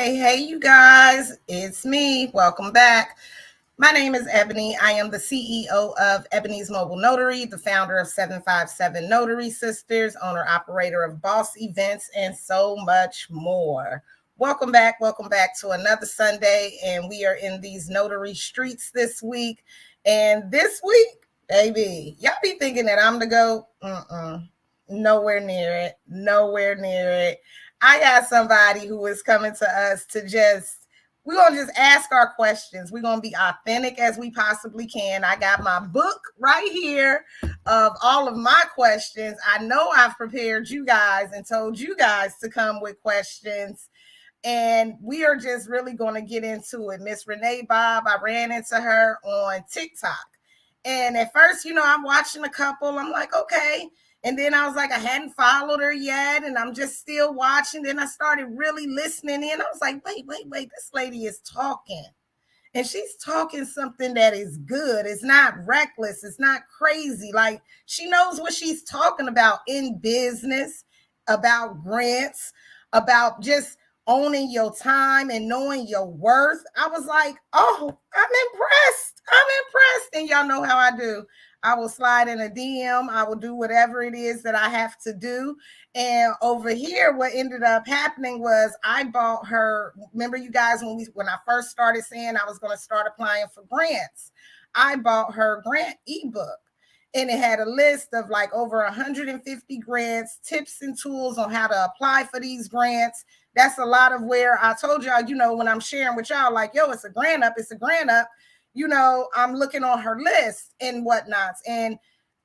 Hey, you guys, it's me. Welcome back. My name is Ebony. I am the CEO of Ebony's Mobile Notary, the founder of 757 Notary Sisters, owner operator of Boss Events, and so much more. Welcome back. Welcome back to another Sunday. And we are in these notary streets this week. And this week, baby, y'all be thinking that I'm the GOAT. Nowhere near it. Nowhere near it. I got somebody who is coming to us to we're going to just ask our questions. We're going to be authentic as we possibly can. I got my book right here of all of my questions. I know I've prepared you guys and told you guys to come with questions. And we are just really going to get into it. Miss Renee Bob, I ran into her on TikTok. And at first, I'm watching a couple. I'm like, okay. And then I was like, I hadn't followed her yet. And I'm just still watching. Then I started really listening in. I was like, wait. This lady is talking. And she's talking something that is good. It's not reckless. It's not crazy. Like, she knows what she's talking about in business, about grants, about just owning your time and knowing your worth. I was like, oh, I'm impressed. And y'all know how I do. I will slide in a DM. I will do whatever it is that I have to do. And over here, what ended up happening was I bought her. Remember, you guys, when I first started saying I was going to start applying for grants, I bought her grant ebook. And it had a list of like over 150 grants, tips and tools on how to apply for these grants. That's a lot of where I told y'all, when I'm sharing with y'all, like, yo, it's a grant up. I'm looking on her list and whatnots. And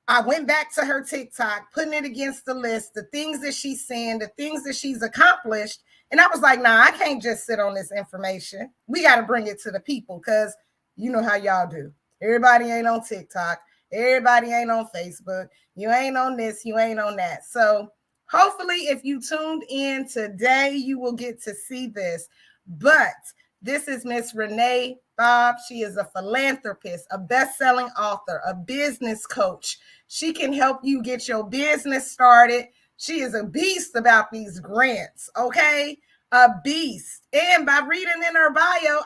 I went back to her TikTok, putting it against the list, the things that she's saying, the things that she's accomplished. And I was like, nah, I can't just sit on this information. We got to bring it to the people because you know how y'all do. Everybody ain't on TikTok. Everybody ain't on Facebook. You ain't on this. You ain't on that. So hopefully if you tuned in today, you will get to see this. But this is Miss Renee Bob. She is a philanthropist, a best-selling author, a business coach. She can help you get your business started. She is a beast about these grants, okay? A beast. And by reading in her bio,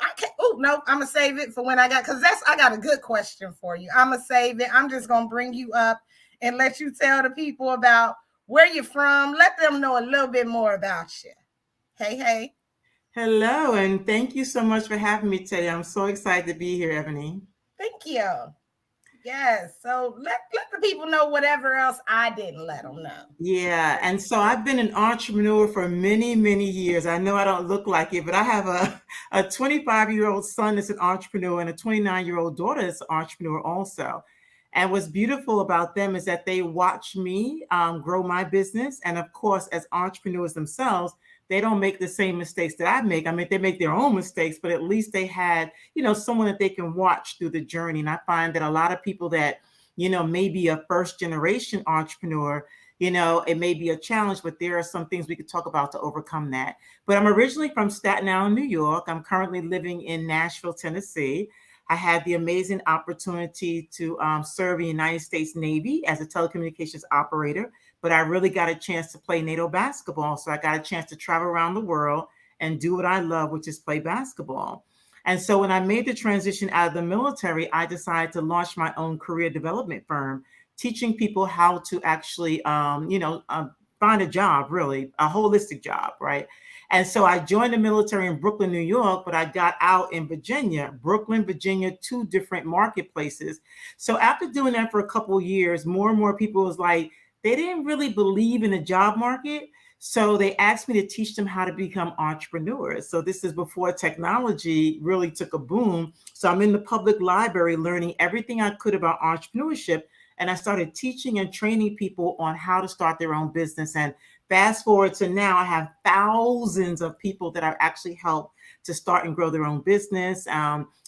I'm going to save it for when I got a good question for you. I'm going to save it. I'm just going to bring you up and let you tell the people about where you're from. Let them know a little bit more about you. Hey. Hello, and thank you so much for having me today. I'm so excited to be here, Ebony. Thank you. Yes. So let the people know whatever else I didn't let them know. Yeah. And so I've been an entrepreneur for many, many years. I know I don't look like it, but I have a 25-year-old son that's an entrepreneur and a 29-year-old daughter that's an entrepreneur also. And what's beautiful about them is that they watch me grow my business. And of course, as entrepreneurs themselves, they don't make the same mistakes that I make. I mean, they make their own mistakes, but at least they had, someone that they can watch through the journey. And I find that a lot of people that, may be a first generation entrepreneur, it may be a challenge, but there are some things we could talk about to overcome that. But I'm originally from Staten Island, New York. I'm currently living in Nashville, Tennessee. I had the amazing opportunity to serve in the United States Navy as a telecommunications operator, but I really got a chance to play NATO basketball. So I got a chance to travel around the world and do what I love, which is play basketball. And so when I made the transition out of the military, I decided to launch my own career development firm, teaching people how to actually, find a job, really, a holistic job, right? And so I joined the military in Brooklyn, New York, but I got out in Virginia, Brooklyn, Virginia, two different marketplaces. So after doing that for a couple of years, more and more people was like, they didn't really believe in the job market. So they asked me to teach them how to become entrepreneurs. So this is before technology really took a boom. So I'm in the public library learning everything I could about entrepreneurship. And I started teaching and training people on how to start their own business. And fast forward to now, I have thousands of people that I've actually helped to start and grow their own business.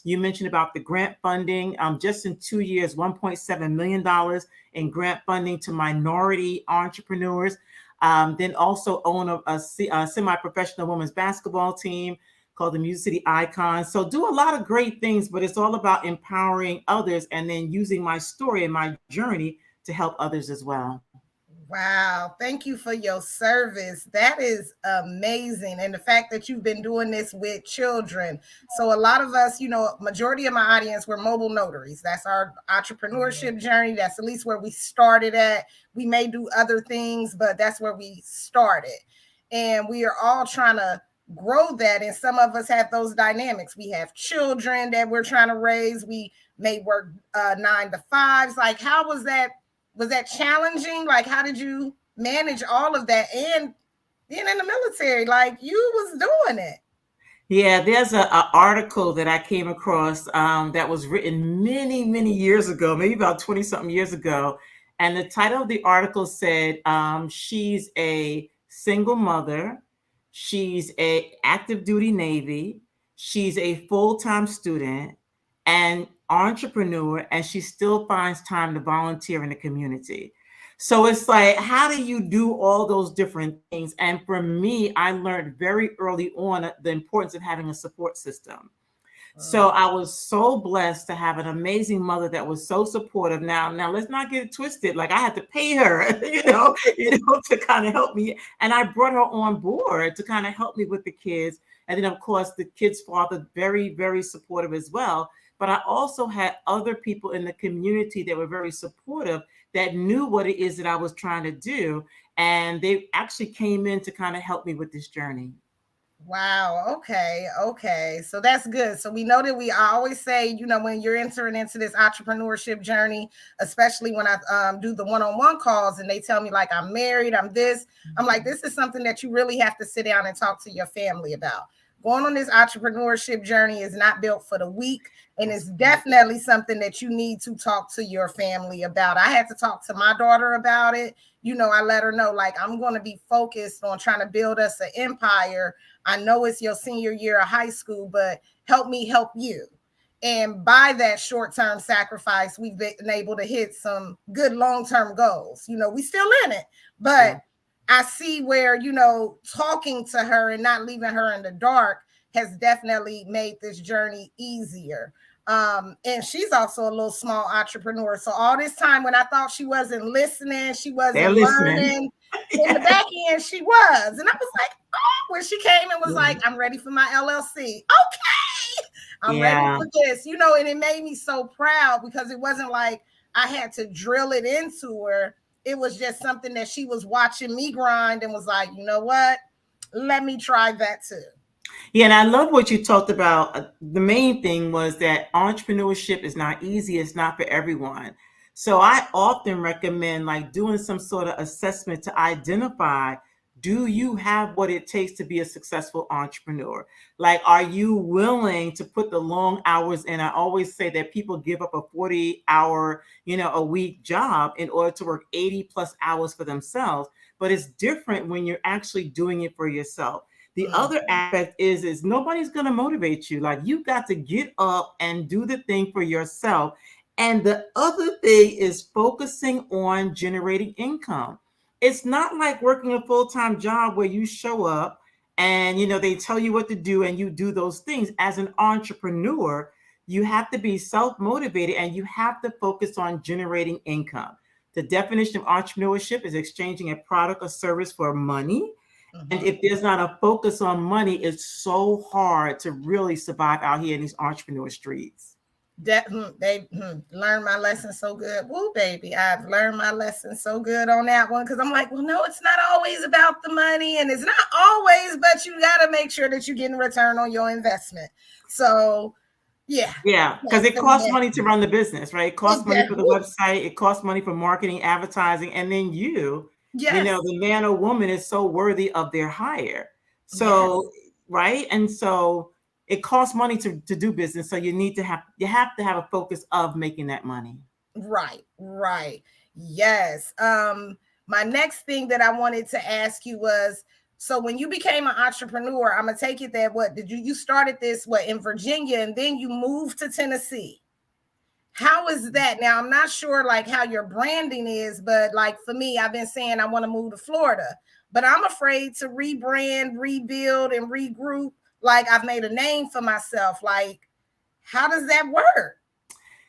You mentioned about the grant funding. Just in 2 years, $1.7 million in grant funding to minority entrepreneurs. Then also own a semi-professional women's basketball team called the Music City Icons. So do a lot of great things, but it's all about empowering others and then using my story and my journey to help others as well. Wow. Thank you for your service. That is amazing. And the fact that you've been doing this with children. So a lot of us, majority of my audience, we're mobile notaries. That's our entrepreneurship journey. That's at least where we started at. We may do other things, but that's where we started. And we are all trying to grow that. And some of us have those dynamics. We have children that we're trying to raise. We may work 9 to 5s. Like, how was that challenging? Like, how did you manage all of that and being in the military? Like, you was doing it. Yeah, there's a article that I came across that was written many, many years ago, maybe about 20 something years ago. And the title of the article said, she's a single mother, she's a active duty Navy, she's a full-time student and entrepreneur, and she still finds time to volunteer in the community. So it's like, how do you do all those different things? And for me, I learned very early on the importance of having a support system. So I was so blessed to have an amazing mother that was so supportive. Now let's not get it twisted. Like, I had to pay her, to kind of help me. And I brought her on board to kind of help me with the kids. And then of course the kids' father, very, very supportive as well. But I also had other people in the community that were very supportive, that knew what it is that I was trying to do. And they actually came in to kind of help me with this journey. Wow. Okay. Okay. So that's good. So we know that I always say, when you're entering into this entrepreneurship journey, especially when I do the one-on-one calls and they tell me like I'm married, I'm this, I'm like, this is something that you really have to sit down and talk to your family about. Going on this entrepreneurship journey is not built for the weak, and it's definitely something that you need to talk to your family about. I had to talk to my daughter about it. I let her know, like, I'm going to be focused on trying to build us an empire. I know it's your senior year of high school, but help me help you. And by that short-term sacrifice, we've been able to hit some good long-term goals. We still in it, but I see where, talking to her and not leaving her in the dark has definitely made this journey easier. And she's also a little small entrepreneur. So all this time when I thought she wasn't listening, she They're wasn't listening. learning, in the back end, she was. And I was like, oh, when she came and was like, I'm ready for my LLC. Okay, I'm ready Yeah. for this, and it made me so proud because it wasn't like I had to drill it into her. It was just something that she was watching me grind and was like, you know what? Let me try that too. Yeah, and I love what you talked about. The main thing was that entrepreneurship is not easy, it's not for everyone. So I often recommend like doing some sort of assessment to identify, do you have what it takes to be a successful entrepreneur? Like, are you willing to put the long hours in? I always say that people give up a 40-hour, a week job in order to work 80 plus hours for themselves. But it's different when you're actually doing it for yourself. The other aspect is nobody's going to motivate you. Like, you got to get up and do the thing for yourself. And the other thing is focusing on generating income. It's not like working a full-time job where you show up and they tell you what to do and you do those things. As an entrepreneur, you have to be self-motivated and you have to focus on generating income. The definition of entrepreneurship is exchanging a product or service for money. And if there's not a focus on money, it's so hard to really survive out here in these entrepreneur streets. They learned my lesson so good. Woo, baby, I've learned my lesson so good on that one because I'm like, well, no, it's not always about the money, and it's not always, but you got to make sure that you're getting a return on your investment. So, yeah, Yeah, because it costs money to run the business, right? It costs money for the website, it costs money for marketing, advertising, and then yes, the man or woman is so worthy of their hire. So, yes. right? And so it costs money to do business. So you have to have a focus of making that money. Right, right. Yes. My next thing that I wanted to ask you was, so when you became an entrepreneur, I'm gonna take it that what did you started this in Virginia and then you moved to Tennessee. How is that? Now I'm not sure like how your branding is, but like for me, I've been saying I want to move to Florida, but I'm afraid to rebrand, rebuild, and regroup. Like I've made a name for myself. Like, how does that work?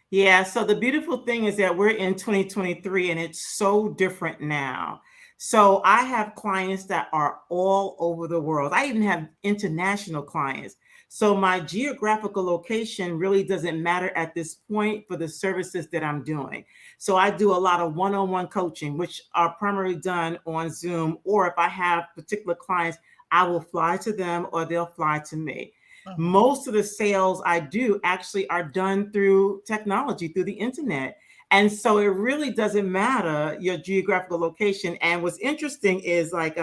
Yeah, so the beautiful thing is that we're in 2023 and it's so different now. So I have clients that are all over the world. I even have international clients. So my geographical location really doesn't matter at this point for the services that I'm doing. So I do a lot of one-on-one coaching, which are primarily done on Zoom, or if I have particular clients, I will fly to them or they'll fly to me. Mhm. Most of the sales I do actually are done through technology, through the internet. And so it really doesn't matter your geographical location. And what's interesting is like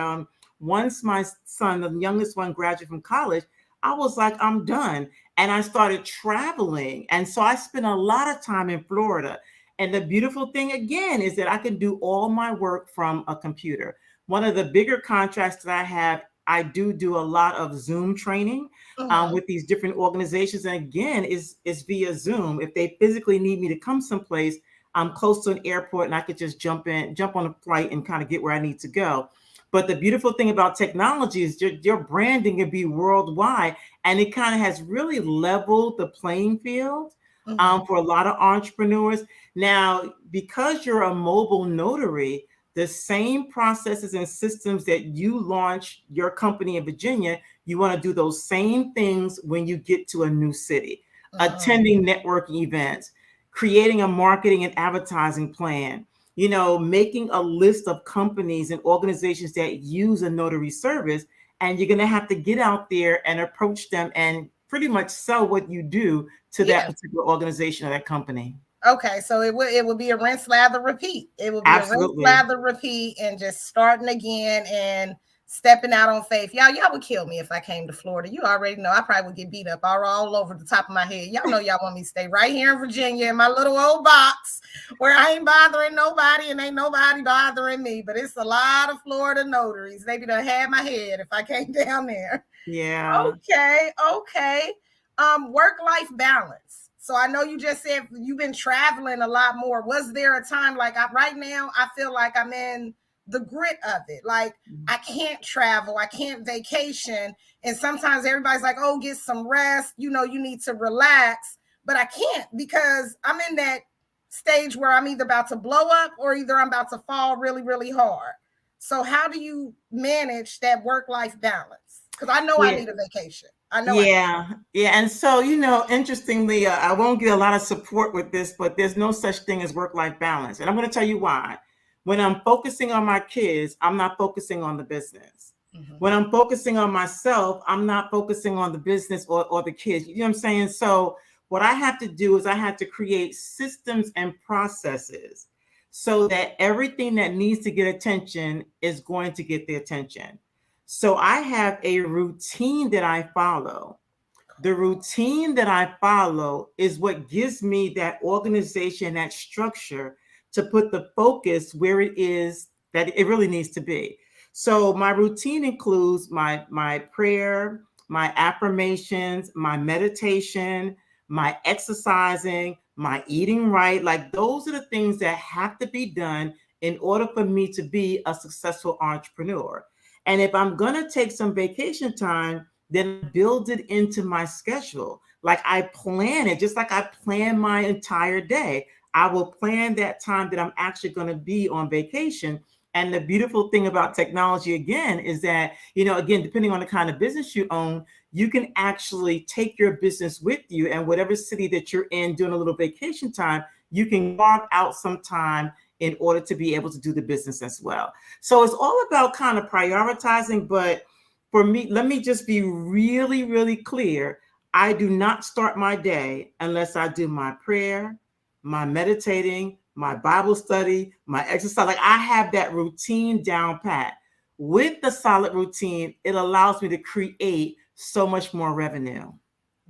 once my son, the youngest one, graduated from college, I was like, I'm done. And I started traveling. And so I spent a lot of time in Florida. And the beautiful thing again is that I can do all my work from a computer. One of the bigger contracts that I have, I do a lot of Zoom training Mhm. with these different organizations. And again, is via Zoom. If they physically need me to come someplace, I'm close to an airport and I could just jump on a flight and kind of get where I need to go. But the beautiful thing about technology is your branding can be worldwide, and it kind of has really leveled the playing field Mhm. for a lot of entrepreneurs. Now, because you're a mobile notary, the same processes and systems that you launch your company in Virginia, you want to do those same things when you get to a new city, Mhm. attending networking events, creating a marketing and advertising plan, making a list of companies and organizations that use a notary service. And you're going to have to get out there and approach them and pretty much sell what you do to that Yeah. particular organization or that company. Okay, so it would be a rinse, lather, repeat. It would be a rinse, Absolutely. lather, repeat, and just starting again and stepping out on faith. Y'all would kill me if I came to Florida. You already know I probably would get beat up all over the top of my head. Y'all know y'all want me to stay right here in Virginia in my little old box where I ain't bothering nobody and ain't nobody bothering me. But it's a lot of Florida notaries. They be done had my head if I came down there. Yeah. Okay, okay. Work-life balance. So I know you just said you've been traveling a lot more. Was there a time like right now I feel like I'm in the grit of it. Like I can't travel, I can't vacation. And sometimes everybody's like, oh, get some rest. You need to relax. But I can't because I'm in that stage where I'm either about to blow up or either I'm about to fall really, really hard. So how do you manage that work-life balance? Because I know I Yeah. need a vacation. I know I do. Yeah, yeah. And so, interestingly, I won't get a lot of support with this, but there's no such thing as work-life balance. And I'm going to tell you why. When I'm focusing on my kids, I'm not focusing on the business. Mhm. When I'm focusing on myself, I'm not focusing on the business or the kids. You know what I'm saying? So, what I have to do is I have to create systems and processes so that everything that needs to get attention is going to get the attention. So I have a routine that I follow. The routine that I follow is what gives me that organization, that structure to put the focus where it is that it really needs to be. So my routine includes my prayer, my affirmations, my meditation, my exercising, my eating right. Like those are the things that have to be done in order for me to be a successful entrepreneur. And if I'm going to take some vacation time, then build it into my schedule. Like I plan it, just like I plan my entire day. I will plan that time that I'm actually going to be on vacation. And the beautiful thing about technology again is that, again, depending on the kind of business you own, you can actually take your business with you, and whatever city that you're in doing a little vacation time, you can carve out some time in order to be able to do the business as well. So it's all about kind of prioritizing, but for me, let me just be really, really clear. I do not start my day unless I do my prayer, my meditating, my Bible study, my exercise. Like I have that routine down pat. With the solid routine, it allows me to create so much more revenue.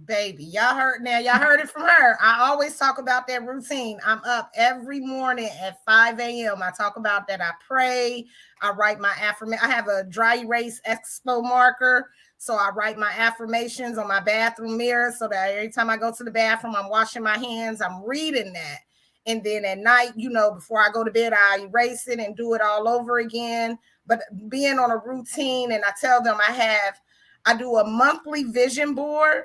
Baby, y'all heard now. Y'all heard it from her. I always talk about that routine. I'm up every morning at 5 a.m. I talk about that. I pray. I write my affirmation. I have a dry erase expo marker. So I write my affirmations on my bathroom mirror so that every time I go to the bathroom, I'm washing my hands. I'm reading that. And then at night, before I go to bed, I erase it and do it all over again. But being on a routine, and I tell them I do a monthly vision board,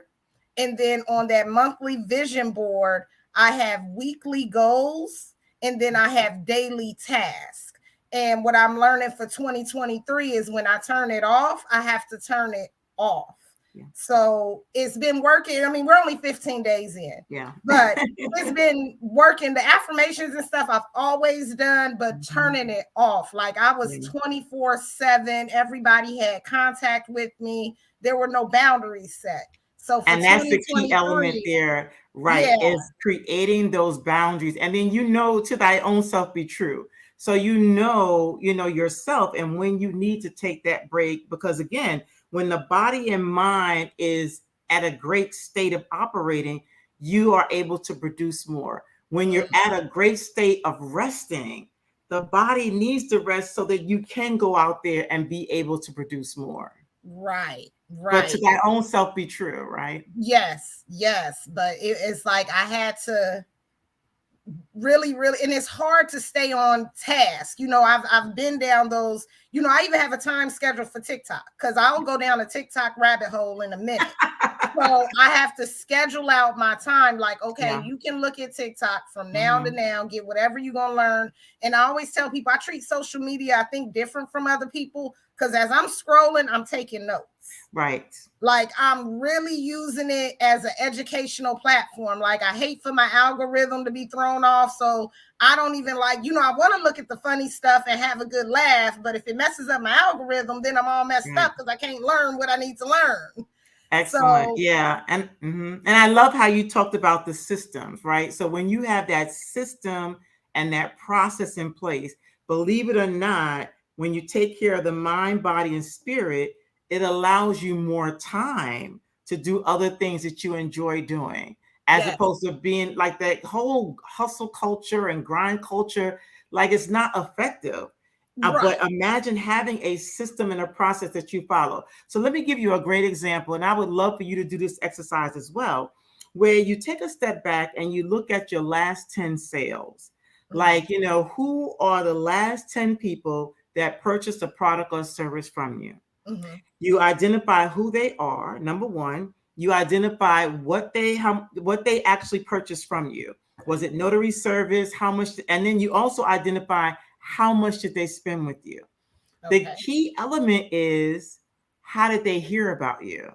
and then on that monthly vision board, I have weekly goals, and then I have daily tasks. And what I'm learning for 2023 is when I turn it off, I have to turn it off. Yeah. So it's been working. I mean, we're only 15 days in, Yeah. but it's been working. The affirmations and stuff I've always done, but turning it off. Like I was 24/7. Everybody had contact with me. There were no boundaries set. So for And that's the key element 2023, there, right? yeah, Is creating those boundaries. And then, to thy own self be true. So, yourself and when you need to take that break, because again, when the body and mind is at a great state of operating, you are able to produce more. When you're at a great state of resting, the body needs to rest so that you can go out there and be able to produce more. right, But to right. thy own self be true, right? Yes, yes. But it's like I had to really, really, and it's hard to stay on task. I've been down those, I even have a time schedule for TikTok because I'll go down a TikTok rabbit hole in a minute. So I have to schedule out my time. Like, okay, Yeah. you can look at TikTok from now to now, get whatever you're gonna learn. And I always tell people I treat social media, I think, different from other people because as I'm scrolling, I'm taking notes. Right. Like I'm really using it as an educational platform. Like I hate for my algorithm to be thrown off. So I don't even like, I want to look at the funny stuff and have a good laugh. But if it messes up my algorithm, then I'm all messed Right. up because I can't learn what I need to learn. Excellent. So Yeah. And I love how you talked about the systems, right? So when you have that system and that process in place, believe it or not, when you take care of the mind, body, and spirit, it allows you more time to do other things that you enjoy doing, as yes, opposed to being like that whole hustle culture and grind culture, like it's not effective. right. But imagine having a system and a process that you follow. So let me give you a great example, and I would love for you to do this exercise as well, where you take a step back and you look at your last 10 sales. Like, who are the last 10 people that purchased a product or service from you? Mm-hmm. You identify who they are, number one. You identify what they actually purchased from you. Was it notary service? How much? And then you also identify how much did they spend with you. The Okay. key element is, how did they hear about you?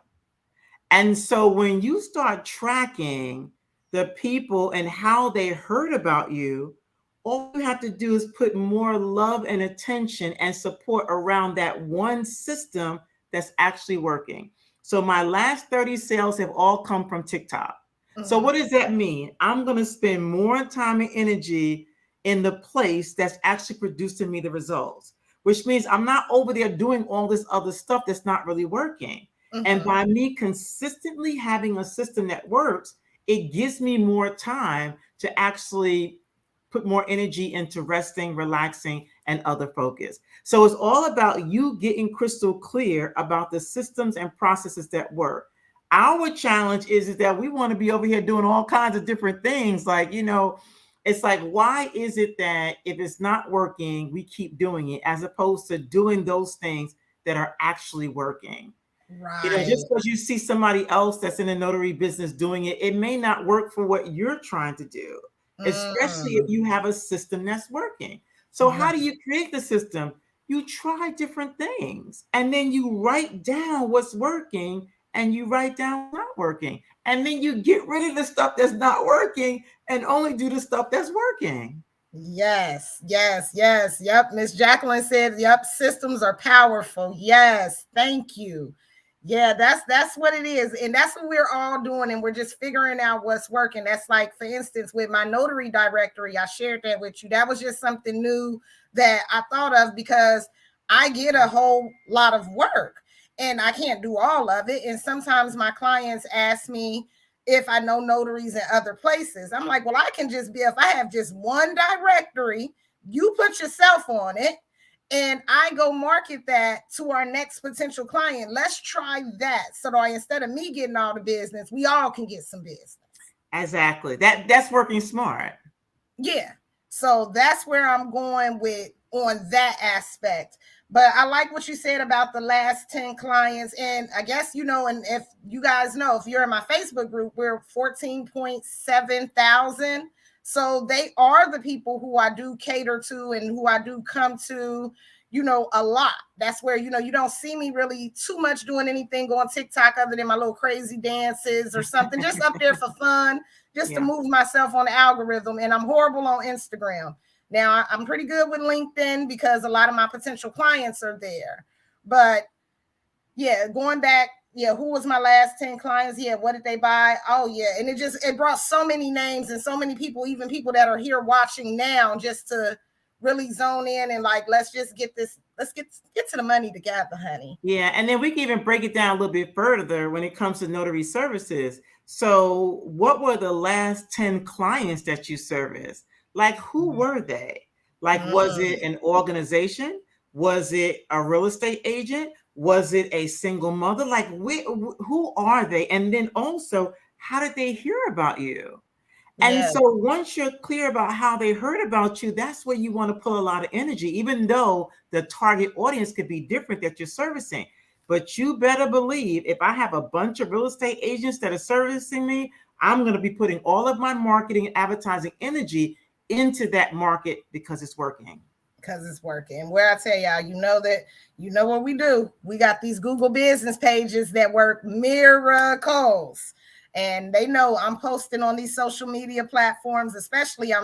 And so when you start tracking the people and how they heard about you, all you have to do is put more love and attention and support around that one system that's actually working. So my last 30 sales have all come from TikTok. So Mm-hmm. what does that mean? I'm going to spend more time and energy in the place that's actually producing me the results, which means I'm not over there doing all this other stuff that's not really working. And Mm-hmm. by me consistently having a system that works, it gives me more time to actually put more energy into resting, relaxing, and other focus. So it's all about you getting crystal clear about the systems and processes that work. Our challenge is that we want to be over here doing all kinds of different things. Like, it's like, why is it that if it's not working, we keep doing it as opposed to doing those things that are actually working? Right. Just because you see somebody else that's in the notary business doing it, it may not work for what you're trying to do, especially if Mm. you have a system that's working. So, how do Right. you create the system? You try different things and then you write down what's working and you write down what's not working. And then you get rid of the stuff that's not working and only do the stuff that's working. Yes, yes, yes. Yep. Miss Jacqueline said, yep, systems are powerful. Yes, thank you. Yeah, that's what it is. And that's what we're all doing. And we're just figuring out what's working. That's like, for instance, with my notary directory, I shared that with you. That was just something new that I thought of because I get a whole lot of work and I can't do all of it. And sometimes my clients ask me, if I know notaries in other places. I'm like, well, I can just be, if I have just one directory, you put yourself on it and I go market that to our next potential client. Let's try that. So that instead of me getting all the business, we all can get some business. Exactly. That's working smart. Yeah. So that's where I'm going with on that aspect. But I like what you said about the last 10 clients. And I guess, and if you guys know, if you're in my Facebook group, we're 14.7 thousand. So they are the people who I do cater to and who I do come to, a lot. That's where, you don't see me really too much doing anything on TikTok other than my little crazy dances or something, just up there for fun, just to move myself on the algorithm. And I'm horrible on Instagram. Now, I'm pretty good with LinkedIn because a lot of my potential clients are there. But yeah, going back, who was my last 10 clients? Yeah, what did they buy? Oh, yeah. And it brought so many names and so many people, even people that are here watching now, just to really zone in and like, let's just get this, let's get to the money together, honey. Yeah, and then we can even break it down a little bit further when it comes to notary services. So, what were the last 10 clients that you serviced? Like, who were they? Like, was it an organization? Was it a real estate agent? Was it a single mother? Like, who are they? And then also, how did they hear about you? And so once you're clear about how they heard about you, that's where you want to pull a lot of energy, even though the target audience could be different that you're servicing. But you better believe if I have a bunch of real estate agents that are servicing me, I'm going to be putting all of my marketing and advertising energy into that market because it's working. Because it's working. Where I tell y'all, you know what we do. We got these Google business pages that work miracles. And they know I'm posting on these social media platforms, especially I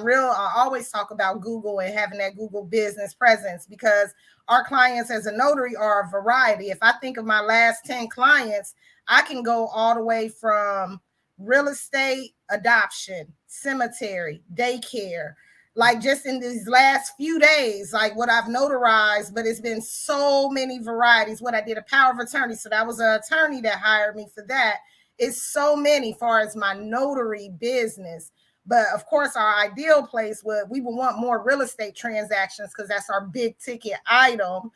always talk about Google and having that Google business presence because our clients as a notary are a variety. If I think of my last 10 clients, I can go all the way from real estate, adoption, cemetery, daycare, like just in these last few days, like what I've notarized, but it's been so many varieties. What I did, a power of attorney. So that was an attorney that hired me for that. It's so many far as my notary business. But of course, our ideal place we would want more real estate transactions because that's our big ticket item.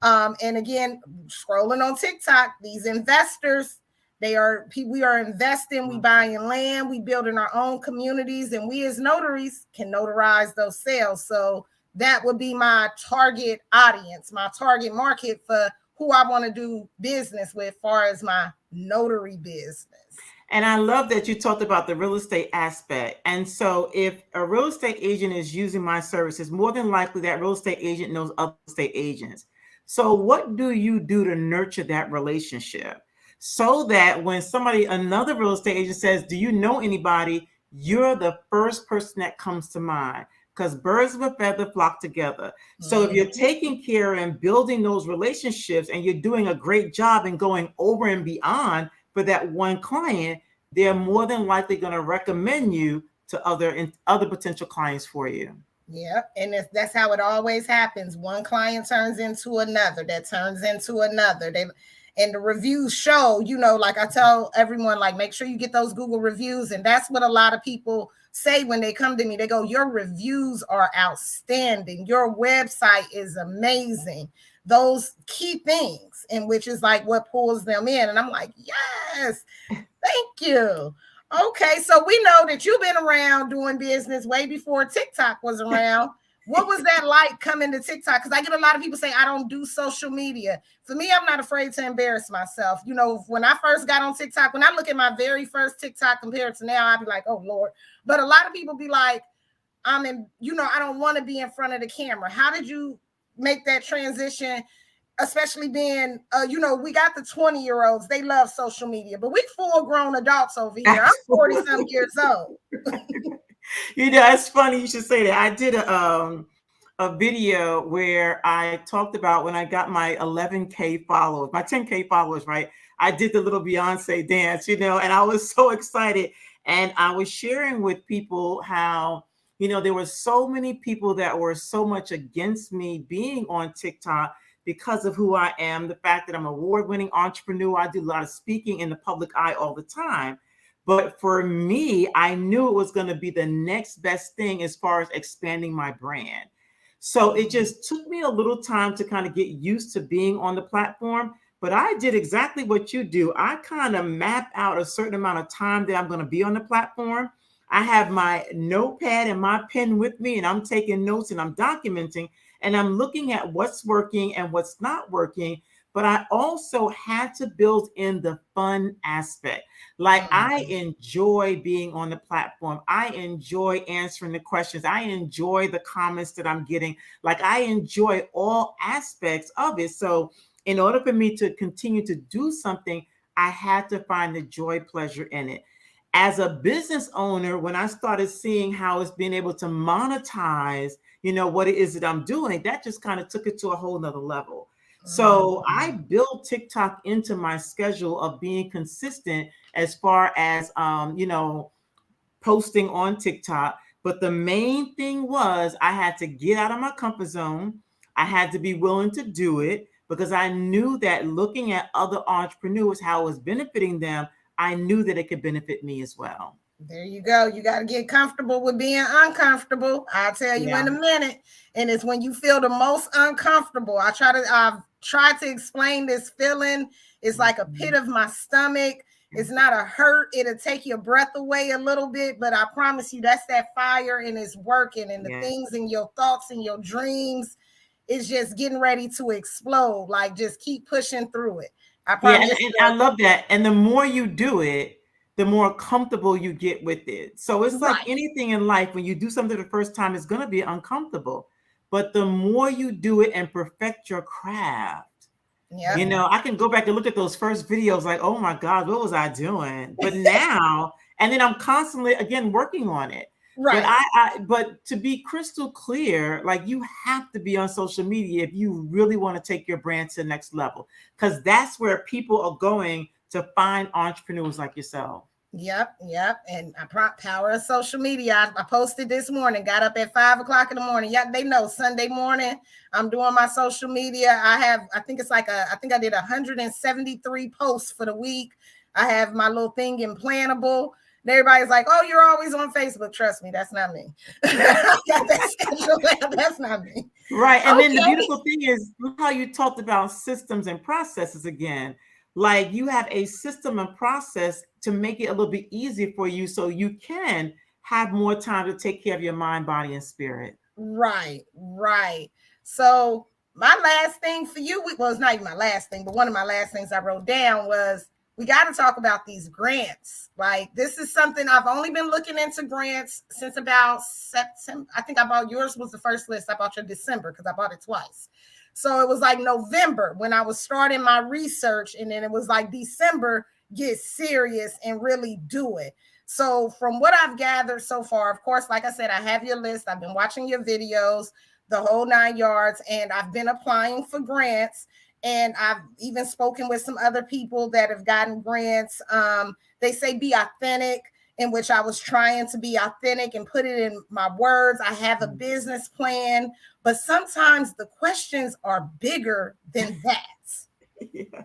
And again, scrolling on TikTok, these investors, we are investing, we buying land, we building our own communities, and we as notaries can notarize those sales. So that would be my target audience, my target market for who I want to do business with, far as my notary business. And I love that you talked about the real estate aspect. And so if a real estate agent is using my services, more than likely that real estate agent knows other estate agents. So what do you do to nurture that relationship so that when another real estate agent says, do you know anybody? You're the first person that comes to mind because birds of a feather flock together. So if you're taking care and building those relationships and you're doing a great job and going over and beyond for that one client, they're more than likely going to recommend you to other potential clients for you. Yeah, and that's how it always happens. One client turns into another, that turns into another. And the reviews show, like I tell everyone, like, make sure you get those Google reviews. And that's what a lot of people say when they come to me. They go, your reviews are outstanding. Your website is amazing. Those key things, and which is like what pulls them in. And I'm like, yes, thank you. Okay, so we know that you've been around doing business way before TikTok was around. What was that like coming to TikTok? Because I get a lot of people say I don't do social media. For me, I'm not afraid to embarrass myself. When I first got on TikTok, when I look at my very first TikTok compared to now, I'd be like, oh, Lord. But a lot of people be like, I don't want to be in front of the camera. How did you make that transition? Especially being, we got the 20-year-olds, they love social media, but we full grown adults over here. I'm 40 some years old. It's funny you should say that. I did a video where I talked about when I got my 11K followers, my 10K followers, right? I did the little Beyonce dance, and I was so excited. And I was sharing with people how, there were so many people that were so much against me being on TikTok because of who I am, the fact that I'm an award-winning entrepreneur. I do a lot of speaking in the public eye all the time. But for me, I knew it was going to be the next best thing as far as expanding my brand. So it just took me a little time to kind of get used to being on the platform. But I did exactly what you do. I kind of map out a certain amount of time that I'm going to be on the platform. I have my notepad and my pen with me, and I'm taking notes and I'm documenting. and I'm looking at what's working and what's not working. But I also had to build in the fun aspect. Like, I Mhm. enjoy being on the platform. I enjoy answering the questions. I enjoy the comments that I'm getting. Like, I enjoy all aspects of it. So in order for me to continue to do something, I had to find the joy, pleasure in it. As a business owner, when I started seeing how it's being able to monetize, what it is that I'm doing, that just kind of took it to a whole nother level. So I Mhm. built TikTok into my schedule of being consistent as far as posting on TikTok. But the main thing was I had to get out of my comfort zone. I had to be willing to do it because I knew that looking at other entrepreneurs, how it was benefiting them, I knew that it could benefit me as well. There you go. You got to get comfortable with being uncomfortable. I'll tell you Yeah. in a minute. And it's when you feel the most uncomfortable. I've tried to explain this feeling. It's like a pit Mhm. of my stomach. It's not a hurt. It'll take your breath away a little bit, but I promise you that's that fire and it's working. And the Yeah. things in your thoughts and your dreams is just getting ready to explode. Like just keep pushing through it. I Yeah, promise and you. I love that. And the more you do it, the more comfortable you get with it. So it's like Right. anything in life, when you do something the first time, it's going to be uncomfortable. But the more you do it and perfect your craft, Yep. I can go back and look at those first videos like, oh my God, what was I doing? But now, and then I'm constantly again working on it. But Right. but to be crystal clear, like, you have to be on social media if you really want to take your brand to the next level, because that's where people are going to find entrepreneurs like yourself. Yep. And power of social media. I posted this morning, got up at 5 o'clock in the morning. Yeah, they know Sunday morning. I'm doing my social media. I think I think I did 173 posts for the week. I have my little thing in Plannable. And everybody's like, oh, you're always on Facebook. Trust me, that's not me. I got that schedule. That's not me. Right. And then the Okay. beautiful thing is, look how you talked about systems and processes again. Like, you have a system and process to make it a little bit easier for you so you can have more time to take care of your mind, body, and spirit. Right. So my last thing for you, well, it's not even my last thing, but one of my last things I wrote down was we got to talk about these grants. Like this is something I've only been looking into grants since about September. I think I bought yours was the first list. I bought your December because I bought it twice. So it was like November when I was starting my research, and then it was like December, get serious and really do it. So, from what I've gathered so far, of course, like I said, I have your list. I've been watching your videos, the whole 9 yards, and I've been applying for grants. And I've even spoken with some other people that have gotten grants. They say be authentic, in which I was trying to be authentic and put it in my words. I have a business plan, but sometimes the questions are bigger than that. Yeah.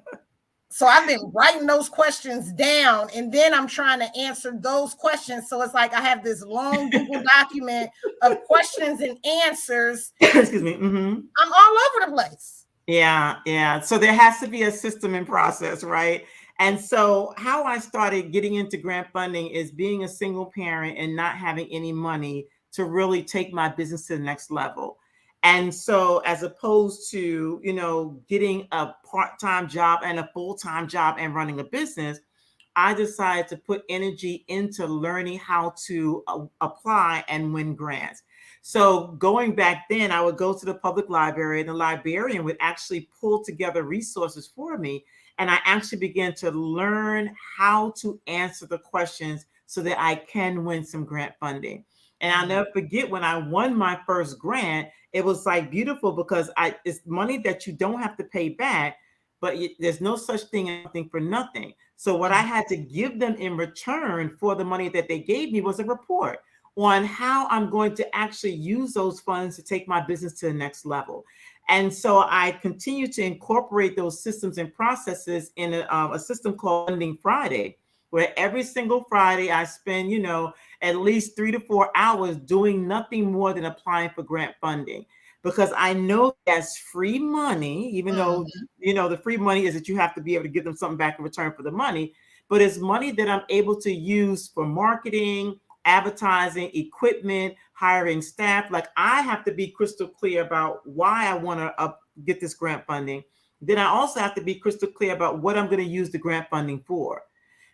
So I've been writing those questions down, and then I'm trying to answer those questions. So it's like I have this long Google document of questions and answers. Excuse me. Hmm. I'm all over the place. Yeah, yeah. So there has to be a system and process, right? And so how I started getting into grant funding is being a single parent and not having any money to really take my business to the next level. And so, as opposed to, getting a part-time job and a full-time job and running a business, I decided to put energy into learning how to apply and win grants. So going back then, I would go to the public library and the librarian would actually pull together resources for me. And I actually began to learn how to answer the questions so that I can win some grant funding. And I'll never forget when I won my first grant, it was like beautiful because it's money that you don't have to pay back, but there's no such thing as nothing for nothing. So what I had to give them in return for the money that they gave me was a report on how I'm going to actually use those funds to take my business to the next level. And so I continue to incorporate those systems and processes in a system called Funding Friday, where every single Friday I spend, at least 3 to 4 hours doing nothing more than applying for grant funding. Because I know that's free money, even though, Mhm. the free money is that you have to be able to give them something back in return for the money, but it's money that I'm able to use for marketing advertising, equipment, hiring staff. Like I have to be crystal clear about why I want to get this grant funding. Then I also have to be crystal clear about what I'm going to use the grant funding for.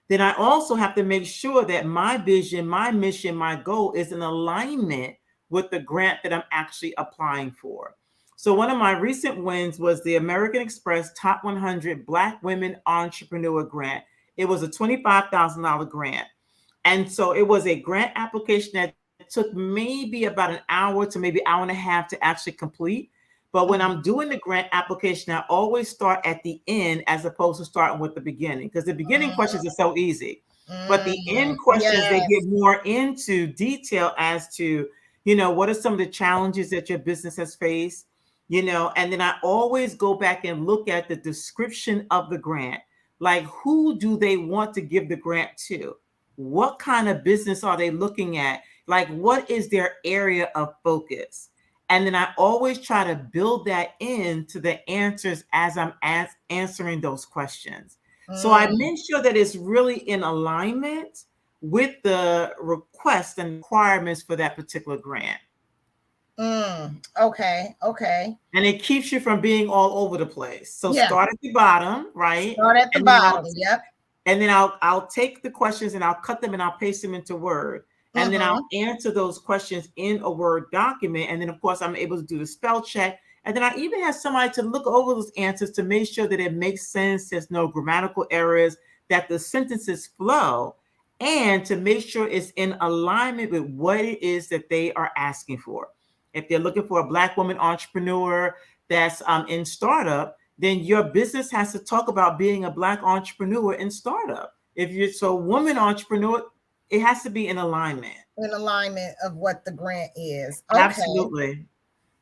Then I also have to make sure that my vision, my mission, my goal is in alignment with the grant that I'm actually applying for. So one of my recent wins was the American Express Top 100 Black Women Entrepreneur Grant. It was a $25,000 grant. And so it was a grant application that took maybe about an hour to maybe hour and a half to actually complete. But when I'm doing the grant application, I always start at the end as opposed to starting with the beginning, because the beginning questions are so easy. But the end questions, they get Yes. more into detail as to, what are some of the challenges that your business has faced, and then I always go back and look at the description of the grant. Like, who do they want to give the grant to? What kind of business are they looking at? Like, what is their area of focus? And then I always try to build that into the answers as I'm answering those questions. So I make sure that it's really in alignment with the requests and requirements for that particular grant. Okay. Okay. And it keeps you from being all over the place. So Yeah. start at the bottom, right? Start at the And then bottom. Yep. I'll take the questions and I'll cut them and I'll paste them into Word. And then I'll answer those questions in a Word document. And then, of course, I'm able to do the spell check. And then I even have somebody to look over those answers to make sure that it makes sense. There's no grammatical errors, that the sentences flow, and to make sure it's in alignment with what it is that they are asking for. If they're looking for a Black woman entrepreneur that's in startup, then your business has to talk about being a Black entrepreneur in startup. If you're a woman entrepreneur, it has to be in alignment. In alignment of what the grant is. Okay. Absolutely.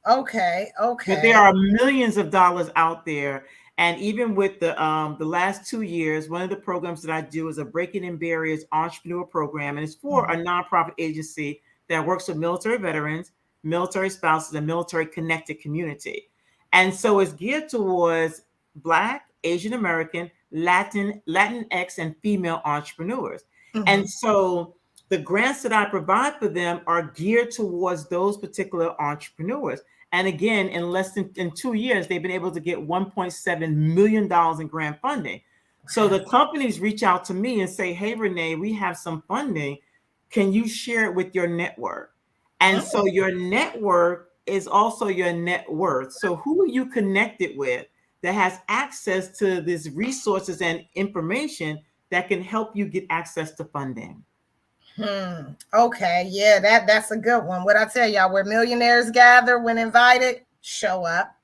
Okay. Okay. But there are millions of dollars out there. And even with the last 2 years, one of the programs that I do is a Breaking in Barriers entrepreneur program. And it's for a nonprofit agency that works with military veterans, military spouses, and military connected community. And so it's geared towards Black, Asian American, Latinx, and female entrepreneurs. And so the grants that I provide for them are geared towards those particular entrepreneurs. And again, in 2 years, they've been able to get $1.7 million in grant funding. So the companies reach out to me and say, hey, Renee, we have some funding. Can you share it with your network? And so your network is also your net worth. So who are you connected with that has access to these resources and information that can help you get access to funding? Okay. Yeah, that's a good one. What I tell y'all, where millionaires gather when invited, show up.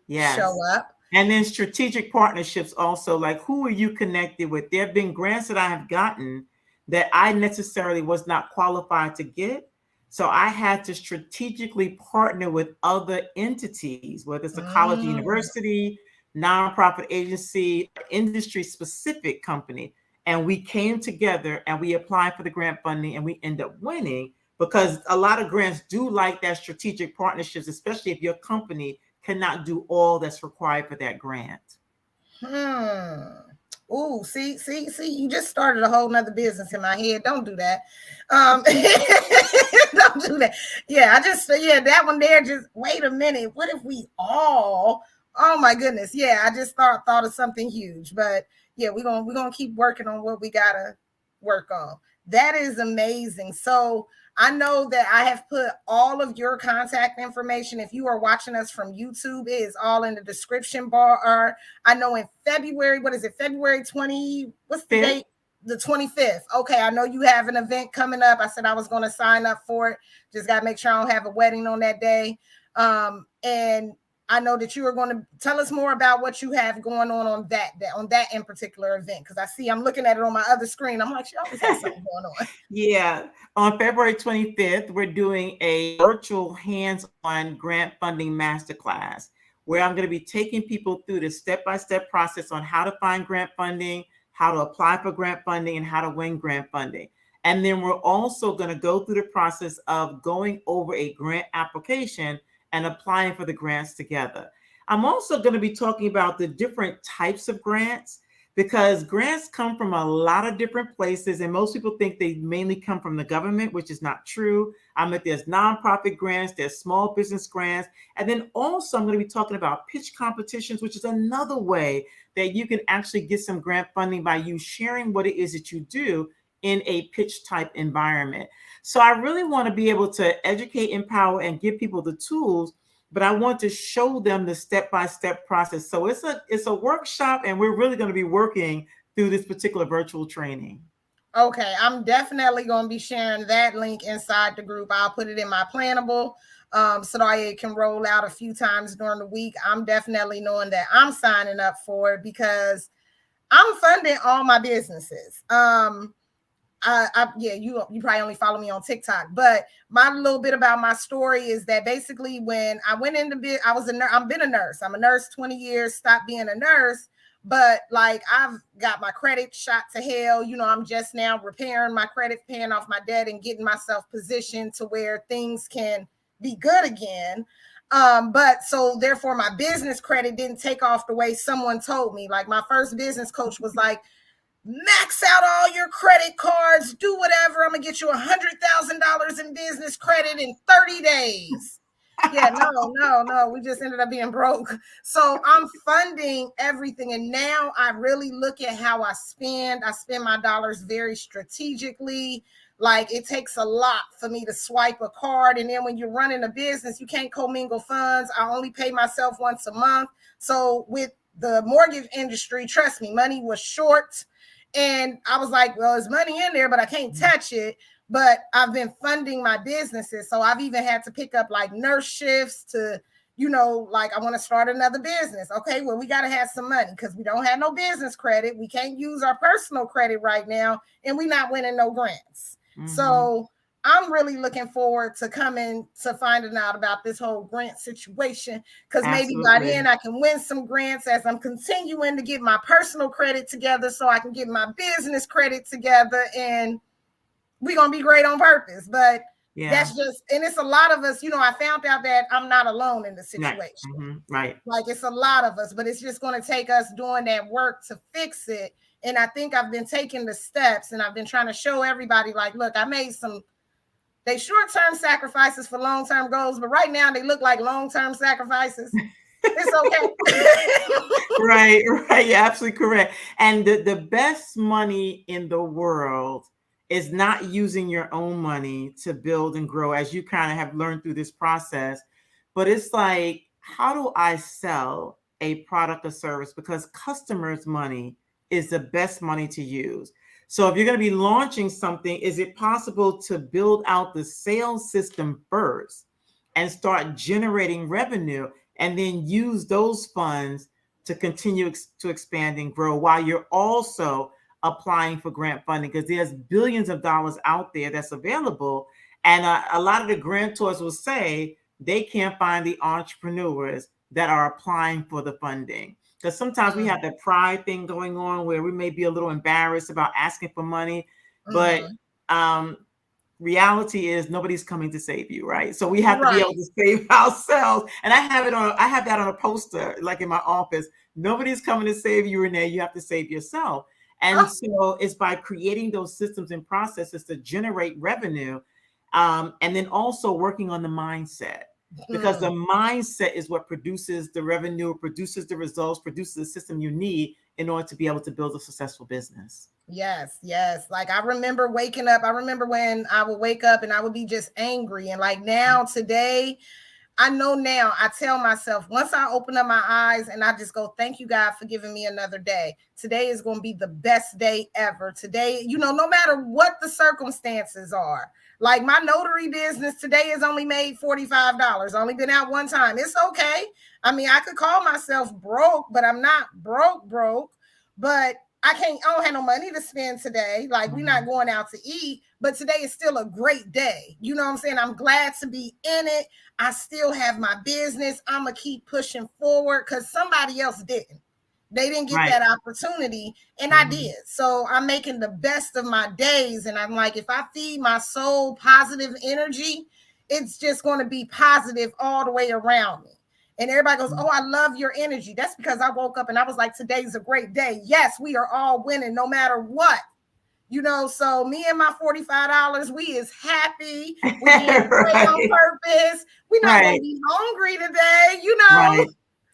Yes. Show up. And then strategic partnerships also, like who are you connected with? There have been grants that I have gotten that I necessarily was not qualified to get. So I had to strategically partner with other entities, whether it's a college, university, nonprofit agency, industry specific company. And we came together and we applied for the grant funding and we end up winning, because a lot of grants do like that strategic partnerships, especially if your company cannot do all that's required for that grant. Ooh, see, you just started a whole nother business in my head. Don't do that. Don't do that. Yeah, that one there, just wait a minute. What if we all, oh my goodness. Yeah, I just thought of something huge. But yeah, we're gonna keep working on what we gotta work on. That is amazing. So I know that I have put all of your contact information. If you are watching us from YouTube, it is all in the description bar. I know in February, what is it? February 20, what's the date? The 25th. Okay, I know you have an event coming up. I said I was going to sign up for it. Just got to make sure I don't have a wedding on that day. And I know that you are going to tell us more about what you have going on that in particular event, because I see I'm looking at it on my other screen. I'm like, she always has something going on. Yeah. On February 25th, we're doing a virtual hands-on grant funding masterclass where I'm going to be taking people through the step-by-step process on how to find grant funding, how to apply for grant funding, and how to win grant funding. And then we're also going to go through the process of going over a grant application and applying for the grants together. I'm also going to be talking about the different types of grants. because grants come from a lot of different places, and most people think they mainly come from the government, which is not true. I mean, there's nonprofit grants, there's small business grants, and then also I'm going to be talking about pitch competitions, which is another way that you can actually get some grant funding by you sharing what it is that you do in a pitch type environment. So I really want to be able to educate, empower, and give people the tools, but I want to show them the step-by-step process. So it's a workshop, and we're really going to be working through this particular virtual training. Okay, I'm definitely going to be sharing that link inside the group. I'll put it in my plannable so that it can roll out a few times during the week. I'm definitely knowing that I'm signing up for it because I'm funding all my businesses. Yeah, you probably only follow me on TikTok, but my little bit about my story is that basically when I went into I was a nurse. I've been a nurse. I'm a nurse 20 years. Stopped being a nurse, but like I've got my credit shot to hell. I'm just now repairing my credit, paying off my debt, and getting myself positioned to where things can be good again. But so therefore my business credit didn't take off the way someone told me. Like my first business coach was like, max out all your credit cards, do whatever. I'm gonna get you $100,000 in business credit in 30 days. Yeah, no. We just ended up being broke. So I'm funding everything. And now I really look at how I spend. I spend my dollars very strategically. Like it takes a lot for me to swipe a card. And then when you're running a business, you can't commingle funds. I only pay myself once a month. So with the mortgage industry, trust me, money was short. And I was like, well, there's money in there, but I can't touch it. But I've been funding my businesses. So I've even had to pick up like nurse shifts to, like I want to start another business. Okay, well, we got to have some money because we don't have no business credit. We can't use our personal credit right now. And we're not winning no grants. Mm-hmm. So I'm really looking forward to coming to finding out about this whole grant situation because maybe by then I can win some grants as I'm continuing to get my personal credit together so I can get my business credit together and we're going to be great on purpose. But that's just, and it's a lot of us, I found out that I'm not alone in the situation. Right. Like it's a lot of us, but it's just going to take us doing that work to fix it. And I think I've been taking the steps and I've been trying to show everybody like, look, I made they short-term sacrifices for long-term goals, but right now they look like long-term sacrifices. It's okay. Right. You're absolutely correct. And the best money in the world is not using your own money to build and grow, as you kind of have learned through this process. But it's like, how do I sell a product or service? Because customers' money is the best money to use. So if you're going to be launching something, is it possible to build out the sales system first and start generating revenue and then use those funds to continue to expand and grow while you're also applying for grant funding? Because there's billions of dollars out there that's available. And a lot of the grantors will say they can't find the entrepreneurs that are applying for the funding. Because sometimes we have that pride thing going on where we may be a little embarrassed about asking for money, but reality is nobody's coming to save you, right? So we have to be able to save ourselves. And I have that on a poster, like in my office. Nobody's coming to save you, Renee. You have to save yourself. And so it's by creating those systems and processes to generate revenue, and then also working on the mindset. Because the mindset is what produces the revenue, produces the results, produces the system you need in order to be able to build a successful business. Yes. Like I remember waking up. I remember when I would wake up and I would be just angry. And like now, today, I know now, I tell myself, once I open up my eyes and I just go, thank you, God, for giving me another day. Today is going to be the best day ever. Today, no matter what the circumstances are. Like my notary business today has only made $45. Only been out one time. It's okay. I mean, I could call myself broke, but I'm not broke. But I don't have no money to spend today. Like we're not going out to eat, but today is still a great day. You know what I'm saying? I'm glad to be in it. I still have my business. I'm going to keep pushing forward because somebody else didn't. They didn't get that opportunity and I did. So I'm making the best of my days. And I'm like, if I feed my soul positive energy, it's just going to be positive all the way around me. And everybody goes, oh, I love your energy. That's because I woke up and I was like, today's a great day. Yes, we are all winning no matter what. So me and my $45, we is happy. We getting paid on Right. purpose. We're not going to Right. be hungry today, Right.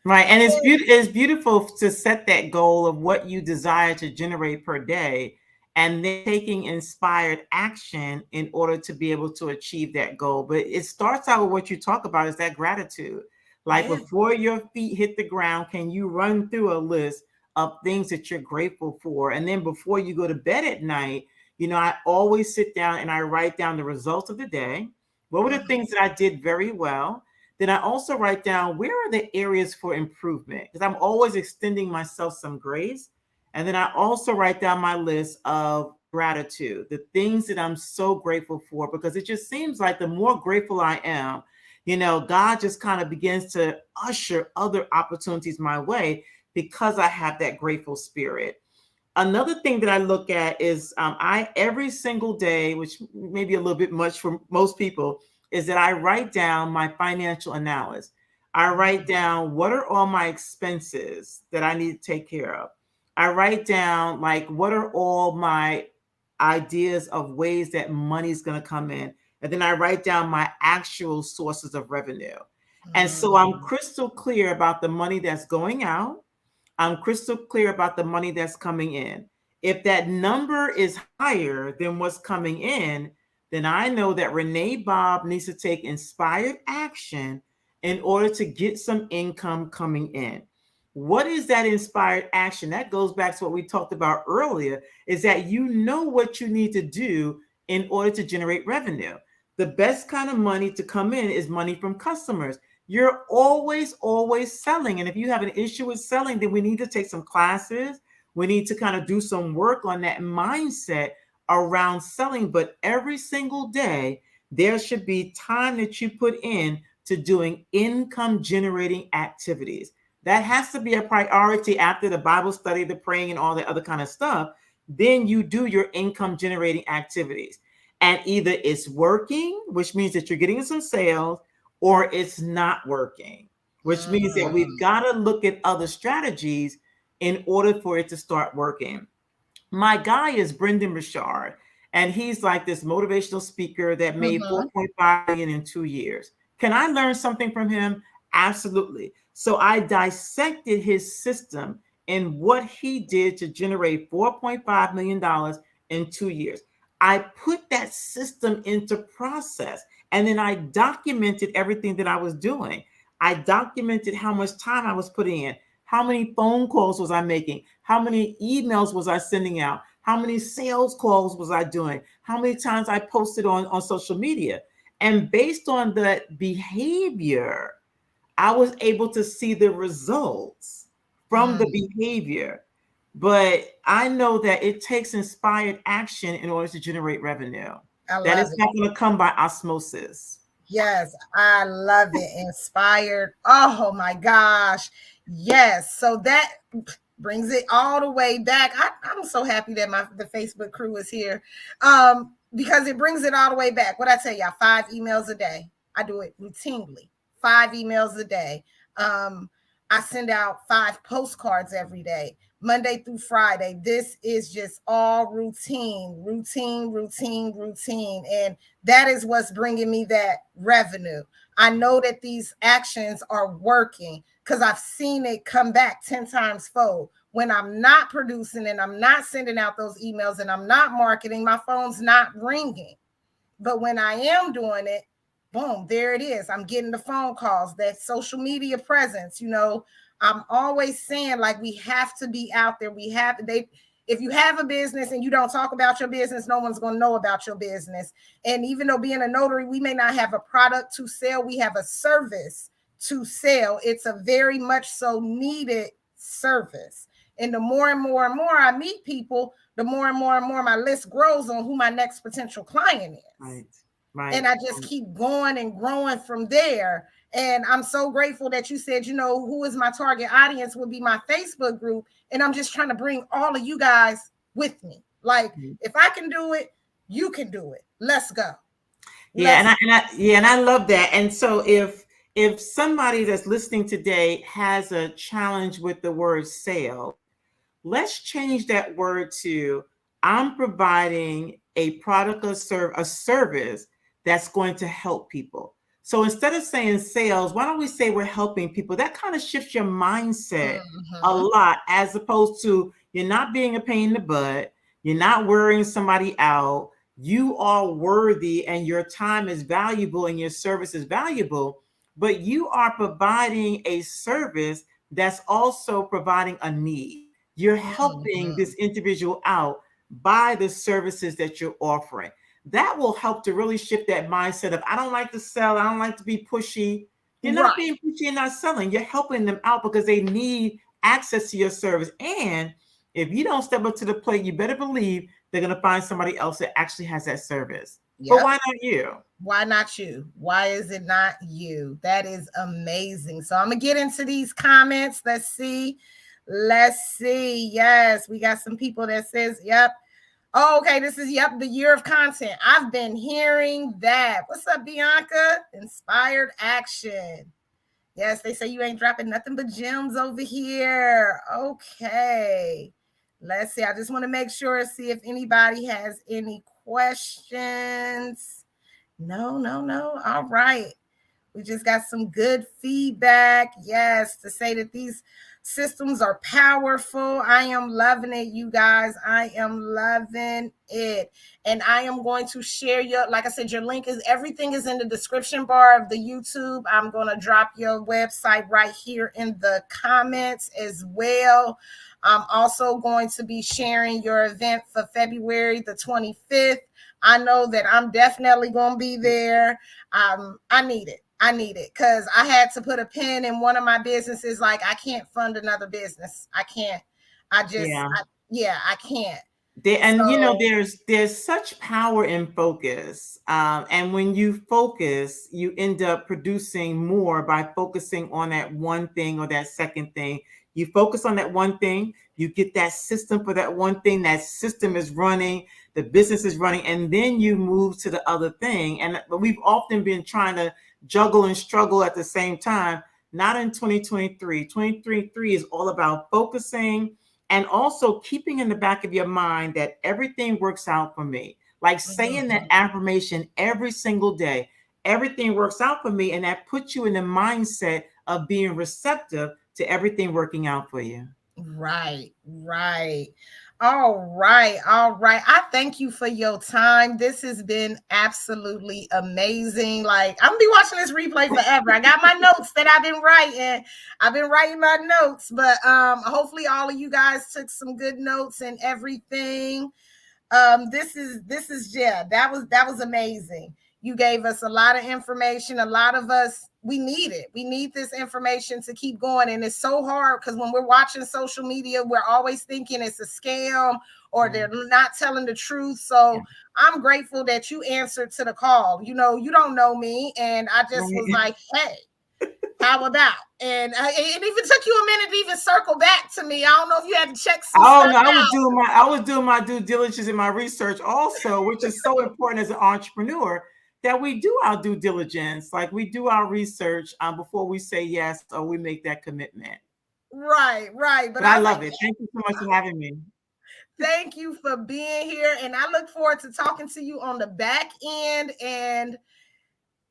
Right. And And it's beautiful to set that goal of what you desire to generate per day and then taking inspired action in order to be able to achieve that goal. But it starts out with what you talk about is that gratitude. Like yeah, before your feet hit the ground, can you run through a list of things that you're grateful for? And then before you go to bed at night, I always sit down and I write down the results of the day. What were the mhm, things that I did very well? Then I also write down where are the areas for improvement because I'm always extending myself some grace. And then I also write down my list of gratitude, the things that I'm so grateful for, because it just seems like the more grateful I am, God just kind of begins to usher other opportunities my way because I have that grateful spirit. Another thing that I look at is I every single day, which may be a little bit much for most people, is that I write down my financial analysis. I write mhm, down what are all my expenses that I need to take care of. I write down like what are all my ideas of ways that money's going to come in. And then I write down my actual sources of revenue. And so I'm mhm, crystal clear about the money that's going out. I'm crystal clear about the money that's coming in. If that number is higher than what's coming in, then I know that Renee Bob needs to take inspired action in order to get some income coming in. What is that inspired action? That goes back to what we talked about earlier, is that you know what you need to do in order to generate revenue. The best kind of money to come in is money from customers. You're always selling. And if you have an issue with selling, then we need to take some classes. We need to kind of do some work on that mindset around selling. But every single day, there should be time that you put in to doing income generating activities. That has to be a priority after the Bible study, the praying, and all that other kind of stuff. Then you do your income generating activities. And either it's working, which means that you're getting some sales, or it's not working, which means that we've mhm, got to look at other strategies in order for it to start working. My guy is Brendan Richard, and he's like this motivational speaker that made mhm, 4.5 million in 2 years. Can I learn something from him? Absolutely. So I dissected his system and what he did to generate $4.5 million in 2 years. I put that system into process and then I documented everything that I was doing. I documented how much time I was putting in. How many phone calls was I making? How many emails was I sending out? How many sales calls was I doing? How many times I posted on social media? And based on that behavior, I was able to see the results from the mhm. behavior. But I know that it takes inspired action in order to generate revenue. I That love is it. not going to come by osmosis. Yes, I love it. Inspired. Oh my gosh. Yes. So that brings it all the way back. I'm so happy that the Facebook crew is here. Because it brings it all the way back. What I tell y'all, 5 emails a day. I do it routinely. 5 emails a day. Um, I send out 5 postcards every day. Monday through Friday. This is just all routine, routine, routine, routine. And that is what's bringing me that revenue. I know that these actions are working because I've seen it come back 10 times fold. When I'm not producing and I'm not sending out those emails and I'm not marketing, my phone's not ringing. But when I am doing it, boom, there it is. I'm getting the phone calls, that social media presence. I'm always saying, like, we have to be out there. If you have a business and you don't talk about your business, no one's going to know about your business. And even though being a notary, we may not have a product to sell, we have a service to sell. It's a very much so needed service. And the more and more and more I meet people, the more and more my list grows on who my next potential client is. Right. And Right. I just keep going and growing from there. And I'm so grateful that you said, who is my target audience would be my Facebook group. And I'm just trying to bring all of you guys with me. Like, if I can do it, you can do it. Let's go. Yeah, Let's. and I love that. And so if if somebody that's listening today has a challenge with the word sales, let's change that word to I'm providing a product or a service that's going to help people. So instead of saying sales, why don't we say we're helping people? That kind of shifts your mindset a Mm-hmm. lot, as opposed to you're not being a pain in the butt, you're not wearing somebody out, you are worthy and your time is valuable and your service is valuable, but you are providing a service that's also providing a need. You're helping Mm-hmm. this individual out by the services that you're offering. That will help to really shift that mindset of I don't like to sell, I don't like to be pushy. You're not Right. being pushy and not selling. You're helping them out because they need access to your service. And if you don't step up to the plate, you better believe they're going to find somebody else that actually has that service. But Yep. why not you? Why not you? Why is it not you? That is amazing. So I'm gonna get into these comments. Let's see. Let's see. Yes, we got some people that says, yep. Oh, okay. This is the year of content. I've been hearing that. What's up, Bianca? Inspired action. Yes, they say you ain't dropping nothing but gems over here. Okay. Let's see. I just want to make sure, see if anybody has any questions. No, no, no. All right. We just got some good feedback. Yes, to say that these systems are powerful. I am loving it, you guys. I am loving it. And I am going to share like I said, your link is everything is in the description bar of the YouTube. I'm going to drop your website right here in the comments as well. I'm also going to be sharing your event for February the 25th. I know that I'm definitely going to be there. I need it. I need it because I had to put a pin in one of my businesses. Like I can't fund another business. I can't. Yeah. I can't. And So there's such power in focus, and when you focus, you end up producing more by focusing on that one thing or that second thing. You focus on that one thing, you get that system for that one thing. That system is running, the business is running, and then you move to the other thing. And but we've often been trying to juggle and struggle at the same time. Not in 2023. 2023 is all about focusing and also keeping in the back of your mind that everything works out for me. Like saying that mhm. affirmation every single day, everything works out for me. And that puts you in the mindset of being receptive to everything working out for you. Right, right. All right, all right. I thank you for your time. This has been absolutely amazing. Like, I'm gonna be watching this replay forever. I got my notes that I've been writing. I've been writing my notes, but hopefully all of you guys took some good notes and everything. This is yeah, that was amazing. You gave us a lot of information. A lot of us, we need it. We need this information to keep going. And it's so hard because when we're watching social media, we're always thinking it's a scam or Yeah. they're not telling the truth. Yeah. So I'm grateful that you answered to the call. You don't know me, and I just was Right. like, hey, how about? And it even took you a minute to even circle back to me. I don't know if you had to check some Oh stuff no, out. I was doing my due diligence in my research also, which is so important as an entrepreneur that we do our due diligence, like we do our research before we say yes or we make that commitment. Right, right. But But I I was like, love it. Thank you so much for having me. thank you for being here. And I look forward to talking to you on the back end and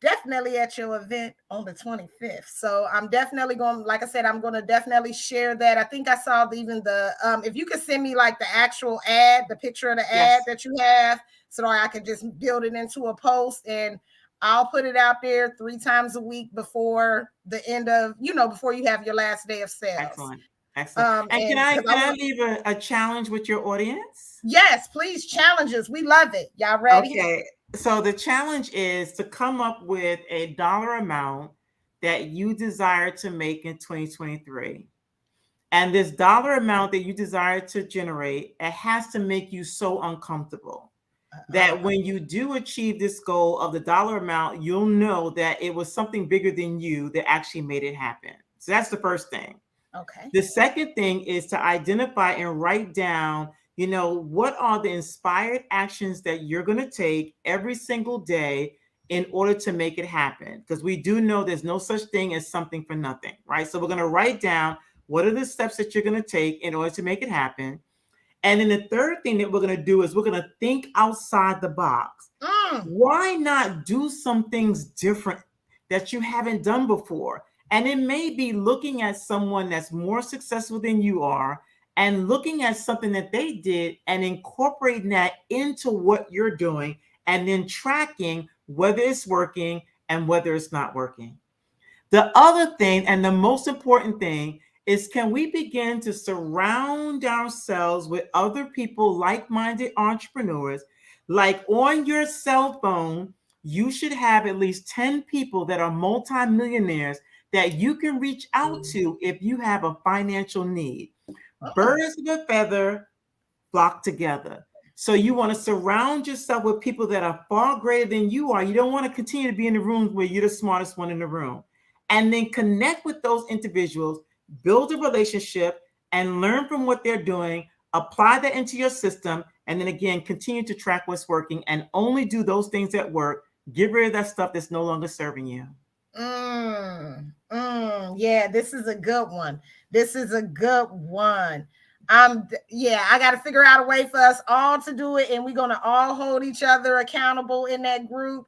definitely at your event on the 25th. So I'm definitely going, like I said, I'm going to definitely share that. I think I saw even if you could send me like the actual ad, the picture of the ad Yes, that you have, so that I could just build it into a post and I'll put it out there 3 times a week before the end of, before you have your last day of sales. excellent, excellent. And can And I because I can I want, leave a challenge with your audience? yes, please challenge us. We love it. Y'all ready? Okay. So the challenge is to come up with a dollar amount that you desire to make in 2023. And this dollar amount that you desire to generate, it has to make you so uncomfortable that Uh, when you do achieve this goal of the dollar amount, you'll know that it was something bigger than you that actually made it happen. So that's the first thing. okay. The second thing is to identify and write down, what are the inspired actions that you're going to take every single day in order to make it happen. Because we do know there's no such thing as something for nothing, right? So we're going to write down what are the steps that you're going to take in order to make it happen. And then the third thing that we're going to do is we're going to think outside the box. Why not do some things different that you haven't done before? And it may be looking at someone that's more successful than you are and looking at something that they did and incorporating that into what you're doing and then tracking whether it's working and whether it's not working. The other thing, and the most important thing, is can we begin to surround ourselves with other people, like-minded entrepreneurs? Like on your cell phone, you should have at least 10 people that are multimillionaires that you can reach out to if you have a financial need. Birds of a feather flock together. So you want to surround yourself with people that are far greater than you are. You don't want to continue to be in the rooms where you're the smartest one in the room. And then connect with those individuals, build a relationship, and learn from what they're doing, apply that into your system, and then again, continue to track what's working and only do those things that work. Get rid of that stuff that's no longer serving you. Yeah, this is a good one. This is a good one. I got to figure out a way for us all to do it, and we're going to all hold each other accountable in that group.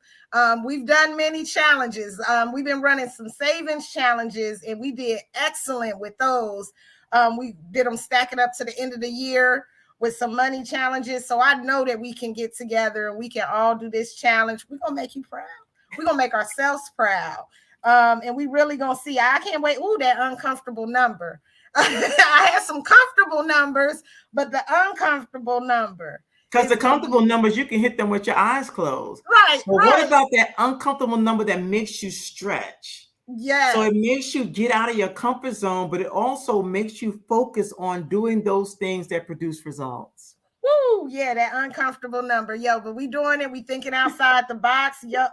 We've done many challenges. We've been running some savings challenges, and we did excellent with those. We did them stacking up to the end of the year with some money challenges. So I know that we can get together and we can all do this challenge. We're going to make you proud. We're going to make ourselves proud. And we really going to see. I can't wait. Ooh, that uncomfortable number. I had some comfortable numbers, but the uncomfortable number. Because the comfortable numbers, you can hit them with your eyes closed. Right. But what about that uncomfortable number that makes you stretch? Yeah. So it makes you get out of your comfort zone, but it also makes you focus on doing those things that produce results. Woo, yeah, that uncomfortable number. Yo, but we doing it. We thinking outside the box. Yo,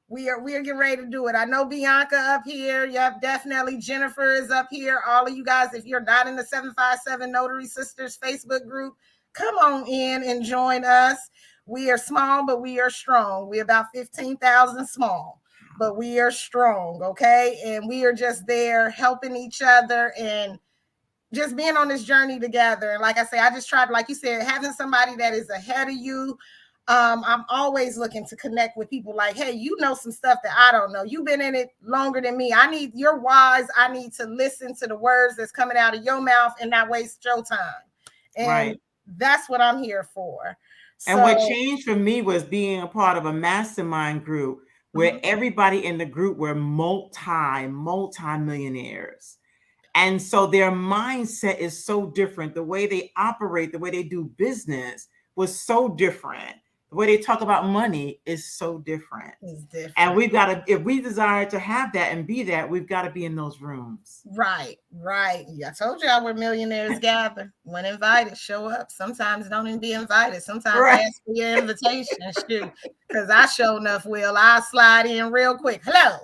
we are getting ready to do it. I know Bianca up here. Yep, definitely. Jennifer is up here. All of you guys, if you're not in the 757 Notary Sisters Facebook group, come on in and join us. We are small, but we are strong. We're about 15,000 small, but we are strong, okay? And we are just there helping each other and just being on this journey together. And like I say, I just tried, like you said, having somebody that is ahead of you. I'm always looking to connect with people like, hey, you know some stuff that I don't know. You've been in it longer than me. You're wise. I need to listen to the words that's coming out of your mouth and not waste your time. And that's what I'm here for. And what changed for me was being a part of a mastermind group where everybody in the group were multi-millionaires. And so their mindset is so different. The way they operate, the way they do business was so different. The way they talk about money is so different. It's different. And we've got to, if we desire to have that and be that, we've got to be in those rooms. Right. Yeah, I told y'all where millionaires gather. When invited, show up. Sometimes don't even be invited. Sometimes ask for your invitation. Shoot, because I sure enough will. I'll slide in real quick. Hello.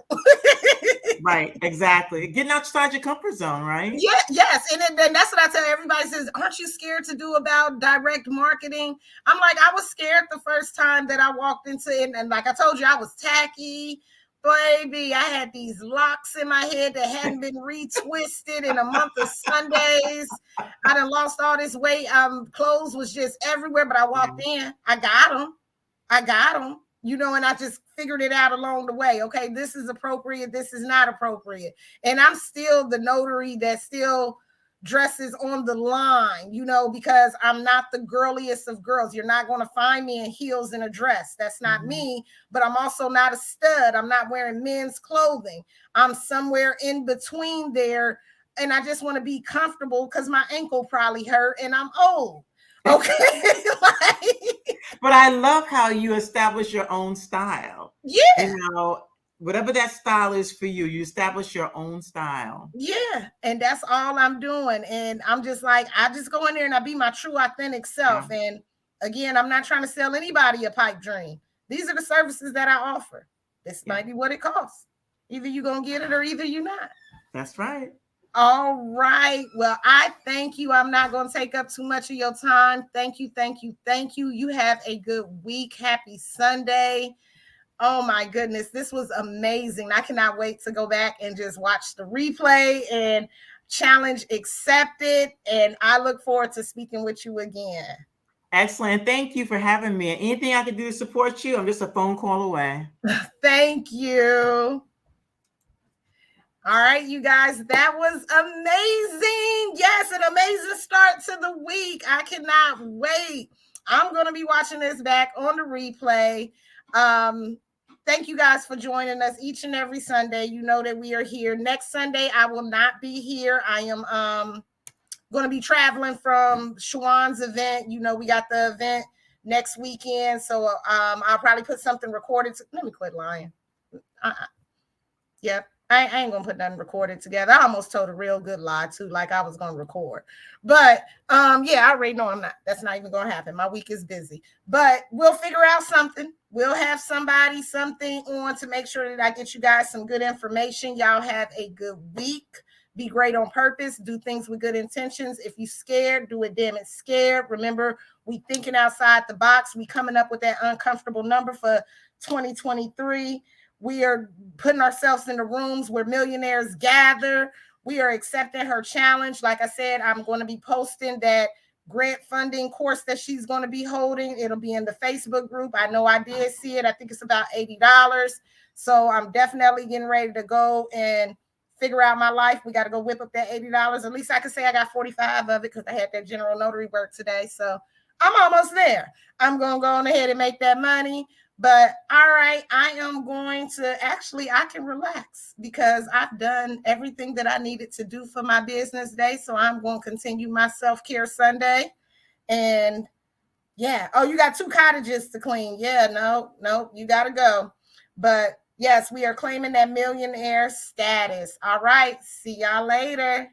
Right, exactly. Getting outside your comfort zone, right? Yeah, yes. And then that's what I tell everybody says, aren't you scared to do about direct marketing? I'm like, I was scared the first time that I walked into it. And like I told you, I was tacky. Baby, I had these locks in my head that hadn't been retwisted in a month of Sundays. I done lost all this weight. Clothes was just everywhere, but I walked in. I got them. You know, and I just figured it out along the way. Okay, this is appropriate. This is not appropriate. And I'm still the notary that still dresses on the line, you know, because I'm not the girliest of girls. You're not going to find me in heels and a dress. That's not me. But I'm also not a stud. I'm not wearing men's clothing. I'm somewhere in between there. And I just want to be comfortable because my ankle probably hurt and I'm old. Okay. But I love how you establish your own style. Yeah. You know, whatever that style is for you, you establish your own style. Yeah. And that's all I'm doing. And I'm just like, I just go in there and I be my true, authentic self. Yeah. And again, I'm not trying to sell anybody a pipe dream. These are the services that I offer. This might be what it costs. Either you're going to get it or either you're not. That's right. All right. Well, I thank you. I'm not going to take up too much of your time. Thank you. You have a good week. Happy Sunday. Oh my goodness, this was amazing. I cannot wait to go back and just watch the replay, and challenge accepted. And I look forward to speaking with you again. Excellent. Thank you for having me. Anything I can do to support you, I'm just a phone call away. Thank you. All right, you guys, that was amazing. Yes, an amazing start to the week. I cannot wait. I'm going to be watching this back on the replay. Thank you guys for joining us each and every Sunday. You know that we are here. Next Sunday, I will not be here. I am going to be traveling from Shawan's event. You know, we got the event next weekend. So I'll probably put something recorded. Let me quit lying. Yep. I ain't gonna put nothing recorded together. I almost told a real good lie too, like I was gonna record. But yeah, I already know I'm not. That's not even gonna happen. My week is busy. But we'll figure out something. We'll have somebody, something on to make sure that I get you guys some good information. Y'all have a good week. Be great on purpose. Do things with good intentions. If you scared, do it damn it scared. Remember, we thinking outside the box. We coming up with that uncomfortable number for 2023. We are putting ourselves in the rooms where millionaires gather. We are accepting her challenge. Like I said, I'm going to be posting that grant funding course that she's going to be holding. It'll be in the Facebook group. I know I did see it. I think it's about $80. So I'm definitely getting ready to go and figure out my life. We got to go whip up that $80. At least I can say I got 45 of it because I had that general notary work today. So I'm almost there. I'm going to go on ahead and make that money. But all right, I am going to I can relax because I've done everything that I needed to do for my business day. So I'm going to continue my self-care Sunday. And yeah, oh, you got 2 cottages to clean. Yeah, no, you got to go. But yes, we are claiming that millionaire status. All right, see y'all later.